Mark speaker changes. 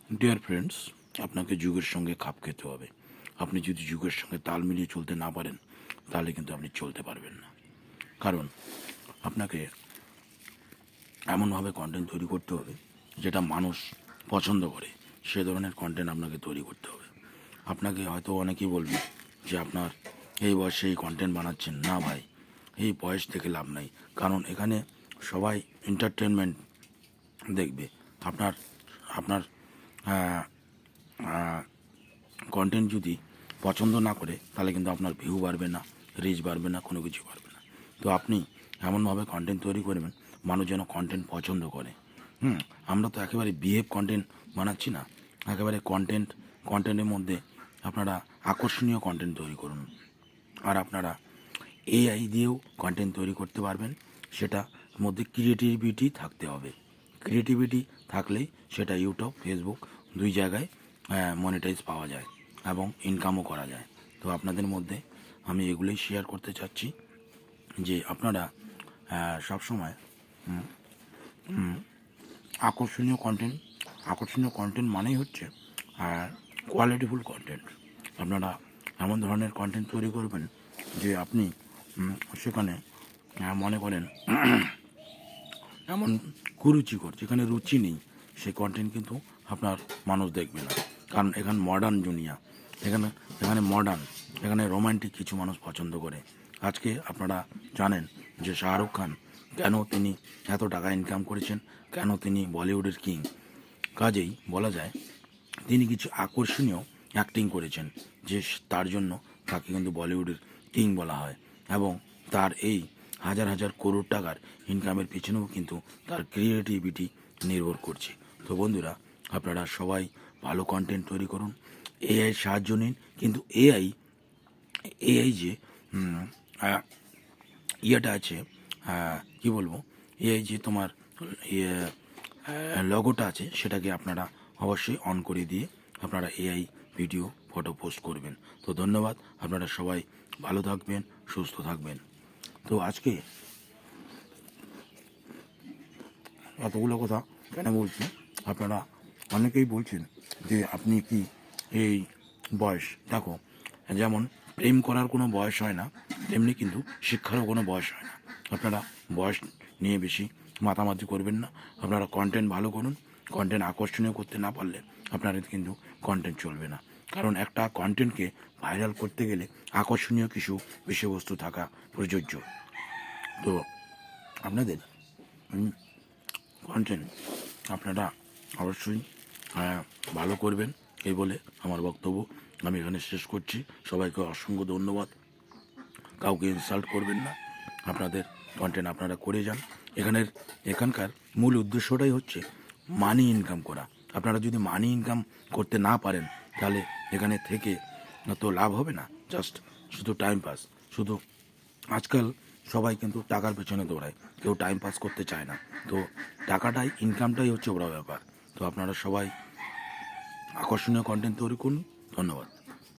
Speaker 1: Dear friends, আপনাকে যুগের সঙ্গে খাপ খেতে হবে। আপনি যদি যুগের সঙ্গে তাল মিলিয়ে চলতে না পারেন, তাহলে কিন্তু আপনি চলতে পারবেন না। কারণ আপনাকে এমনভাবে কন্টেন্ট তৈরি করতে হবে যেটা মানুষ পছন্দ করে, সে ধরনের কন্টেন্ট আপনাকে তৈরি করতে হবে। আপনাকে হয়তো অনেকেই বলবে যে আপনার এই বয়সে এই কন্টেন্ট বানাচ্ছেন না ভাই, এই বয়স থেকে লাভ নাই। কারণ এখানে সবাই এন্টারটেনমেন্ট দেখবে। আপনার আপনার কন্টেন্ট যদি পছন্দ না করে, তাহলে কিন্তু আপনার ভিউ বাড়বে না, রিচ বাড়বে না, কোনো কিছু বাড়বে না। তো আপনি এমনভাবে কন্টেন্ট তৈরি করবেন মানুষ যেন কন্টেন্ট পছন্দ করে। আমরা তো একেবারে বিহেভ কন্টেন্ট বানাচ্ছি না, একেবারে কন্টেন্টের মধ্যে আপনারা আকর্ষণীয় কন্টেন্ট তৈরি করুন। আর আপনারা এআই দিয়েও কন্টেন্ট তৈরি করতে পারবেন। সেটার মধ্যে ক্রিয়েটিভিটি থাকতে হবে। ক্রিয়েটিভিটি থাকলেই সেটা ইউটিউব, ফেসবুক দুই জায়গায় মনিটাইজ পাওয়া যায় এবং ইনকামও করা যায়। তো আপনাদের মধ্যে আমি এগুলোই শেয়ার করতে চাচ্ছি যে আপনারা সবসময় আকর্ষণীয় কন্টেন্ট মানেই হচ্ছে কোয়ালিটিফুল কন্টেন্ট। আপনারা এমন ধরনের কন্টেন্ট তৈরি করবেন যে আপনি সেখানে মনে করেন এমন কুরুচিকর, যেখানে রুচি নেই সেই কন্টেন্ট কিন্তু আপনার মানুষ দেখবে না। কারণ এখানে মডার্ন দুনিয়া, এখানে এখানে মডার্ন, এখানে রোমান্টিক কিছু মানুষ পছন্দ করে। আজকে আপনারা জানেন যে শাহরুখ খান কেন তিনি এত টাকা ইনকাম করেছেন, কেন তিনি বলিউডের কিং। কাজেই বলা যায় তিনি কিছু আকর্ষণীয় অ্যাক্টিং করেছেন, যে তার জন্য তাকে কিন্তু বলিউডের কিং বলা হয়। এবং তার এই হাজার হাজার করোড় টাকার ইনকামের পিছনেও কিন্তু তার ক্রিয়েটিভিটি নির্ভর করছে। তো বন্ধুরা, আপনারা সবাই ভালো কন্টেন্ট তৈরি করুন, এআইয়ের সাহায্য নিন। কিন্তু এআই এআই যে ইয়েটা আছে, কি বলবো, এআই যে তোমার ইয়ে লগোটা আছে, সেটাকে আপনারা অবশ্যই অন করে দিয়ে আপনারা এআই ভিডিও, ফটো পোস্ট করবেন। তো ধন্যবাদ, আপনারা সবাই ভালো থাকবেন, সুস্থ থাকবেন। তো আজকে এতগুলো কথা কেন বলছি, আপনারা অনেকেই বলছেন যে আপনি কি এই বয়স, দেখো, যেমন প্রেম করার কোনো বয়স হয় না, তেমনি কিন্তু শিক্ষারও কোনো বয়স হয় না। আপনারা বয়স নিয়ে বেশি মাতামাতি করবেন না। আপনারা কন্টেন্ট ভালো করুন। কন্টেন্ট আকর্ষণীয় করতে না পারলে আপনাদের কিন্তু কন্টেন্ট চলবে না। কারণ একটা কন্টেন্টকে ভাইরাল করতে গেলে আকর্ষণীয় কিছু বিষয়বস্তু থাকা প্রযোজ্য। তো আপনাদের কন্টেন্ট আপনারা অবশ্যই ভালো করবেন, এই বলে আমার বক্তব্য আমি এখানে শেষ করছি। সবাইকে অসংখ্য ধন্যবাদ। কাউকে ইনসাল্ট করবেন না, আপনাদের কন্টেন্ট আপনারা করে যান। এখানকার মূল উদ্দেশ্যটাই হচ্ছে মানি ইনকাম করা। আপনারা যদি মানি ইনকাম করতে না পারেন, তাহলে এখানে থেকে তো লাভ হবে না। জাস্ট শুধু টাইম পাস, শুধু আজকাল সবাই কিন্তু টাকার পেছনে দৌড়ায়, কেউ টাইম পাস করতে চায় না। তো টাকাটাই, ইনকামটাই হচ্ছে বড় ব্যাপার। তো আপনারা সবাই আকর্ষণীয় কন্টেন্ট তৈরি করুন। ধন্যবাদ।